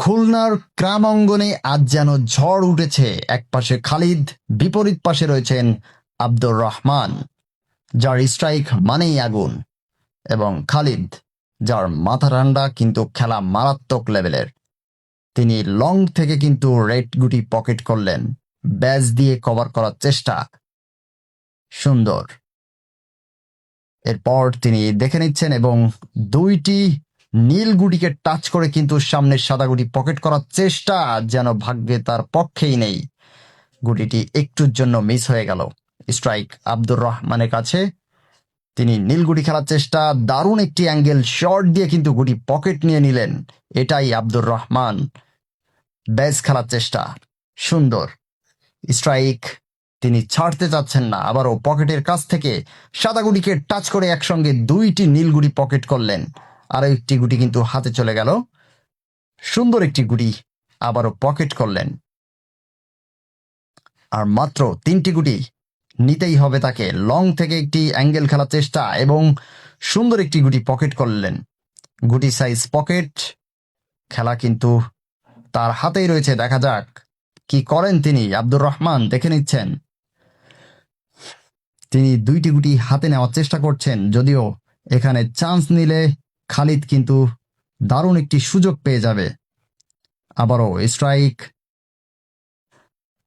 খুলনার গ্রামাঙ্গনে আজ যেন ঝড় উঠেছে। একপাশে খালিদ, বিপরীত পাশে রয়েছেন আব্দুর রহমান, যার স্ট্রাইক মানেই আগুন, এবং খালিদ, যার মাথা ঠান্ডা কিন্তু খেলা মারাত্মক লেভেলের। তিনি লং থেকে কিন্তু রেড গুটি পকেট করলেন, ব্যাজ দিয়ে কভার করার চেষ্টা, সুন্দর। এরপর তিনি দেখে নিচ্ছেন এবং দুইটি নীল গুটিকে টাচ করে কিন্তু সামনের সাদা গুটি পকেট করার চেষ্টা, যেন ভাগ্যে তার পক্ষেই নেই। গুটিটি একটুর জন্য মিস হয়ে গেল। স্ট্রাইক আব্দুর রহমানের কাছে। তিনি নীল গুটি খেলার চেষ্টা, দারুণ একটি অ্যাঙ্গেল শট দিয়ে কিন্তু গুটি পকেট নিয়ে নিলেন। এটাই আব্দুর রহমান। ব্যাস খেলার চেষ্টা, সুন্দর। স্ট্রাইক, তিনি ছাড়তে চাচ্ছেন না। আবারও পকেটের কাছ থেকে সাদা গুটিকে টাচ করে একসঙ্গে দুইটি নীল গুটি পকেট করলেন। আরো একটি গুটি কিন্তু হাতে চলে গেল। সুন্দর একটি গুটি আবারও পকেট করলেন। আর মাত্র তিনটি গুটি নিতেই হবে তাকে। লং থেকে একটি অ্যাঙ্গেল খেলার চেষ্টা এবং সুন্দর একটি গুটি পকেট করলেন। গুটি সাইজ পকেট, খেলা কিন্তু তার হাতেই রয়েছে। দেখা যাক কি করেন তিনি। আব্দুর রহমান দেখে নিচ্ছেন। তিনি দুইটি গুটি হাতে নেওয়ার চেষ্টা করছেন, যদিও এখানে চান্স নিলে খালিদ কিন্তু দারুণ একটি সুযোগ পেয়ে যাবে। আবারও স্ট্রাইক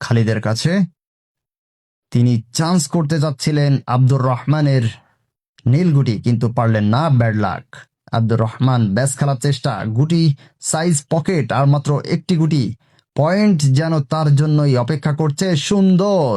খালিদের কাছে। তিনি চান্স করতে যাচ্ছিলেন আব্দুর রহমানের নীল গুটি, কিন্তু পারলেন না। Bad luck. আব্দুর রহমান ব্যাস খেলার চেষ্টা, গুটি সাইজ পকেট, আর মাত্র একটি গুটি। পয়েন্ট যেন তার জন্যই অপেক্ষা করছে। সুন্দর।